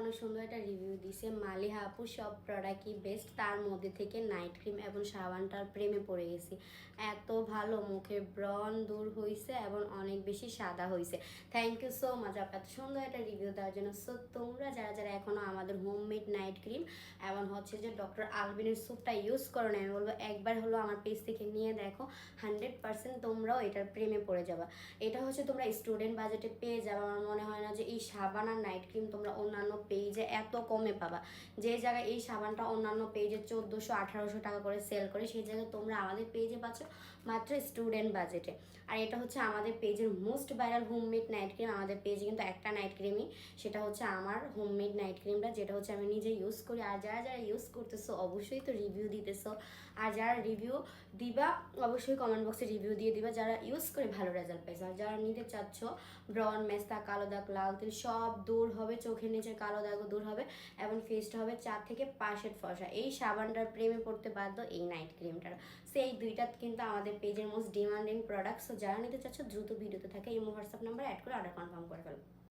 অনেক সুন্দর একটা রিভিউ দিছে মালিহা আপু সব প্রোডাক্টই বেস্ট, তার মধ্যে থেকে নাইট ক্রিম এবং সাবানটার প্রেমে পড়ে গেছি। এত ভালো, মুখের ব্রণ দূর হয়েছে এবং অনেক বেশি সাদা হয়েছে। থ্যাংক ইউ সো মাচ আপু এত সুন্দর একটা রিভিউ দেওয়ার জন্য। সো তোমরা যারা যারা এখনও আমাদের হোমমেড নাইট ক্রিম এবং হচ্ছে যে ডক্টর আলবিনের স্যুপটা ইউজ করো না, আমি বলবো একবার হলো আমার পেজ থেকে নিয়ে দেখো, 100% তোমরাও এটার প্রেমে পড়ে যাবা। এটা হচ্ছে তোমরা স্টুডেন্ট বাজেটে পেয়ে যাবে। আমার মনে হয় না যে এই সাবান আর নাইট ক্রিম তোমরা অন্যান্য পেজে এত কমে পাবা। যে জায়গায় এই সাবানটা অন্যান্য পেজে 1400-1800 টাকা করে সেল করে, সেই জায়গায় তোমরা আমাদের পেজে পাচ্ছ মাত্র স্টুডেন্ট বাজেটে। আর এটা হচ্ছে আমাদের পেজের most viral homemade night cream. আমাদের পেজে কিন্তু একটা নাইট ক্রিমই, সেটা হচ্ছে আমার হোমমেড নাইট ক্রিমটা, যেটা হচ্ছে আমি নিজে ইউজ করি। আর যারা যারা ইউজ করতেছো অবশ্যই তো রিভিউ দিতেছো, আর যারা রিভিউ দিবা অবশ্যই কমেন্ট বক্সে রিভিউ দিয়ে দিবা যারা ইউজ করে ভালো রেজাল্ট পাইছে। আর যারা নিতে চাচ্ছ, ব্রন, মেস্তা, কালো দাগ, লাল তিল সব দূর হবে, চোখের নিচের কালো দাগও দূর হবে এবং ফেসটা হবে 4 থেকে 5 শেড ফর্সা। এই সাবানটার প্রেমে পড়তে বাধ্য এই নাইট ক্রিমটার। সেই দুইটা কিন্তু আমাদের পেজের মোস্ট ডিমান্ডিং প্রোডাক্ট। সো যারা নিতে চাচ্ছ দ্রুত ভিডিওতে থাকে এই হোয়াটসঅ্যাপ নাম্বার অ্যাড করে অর্ডার কনফার্ম করে ফেলো।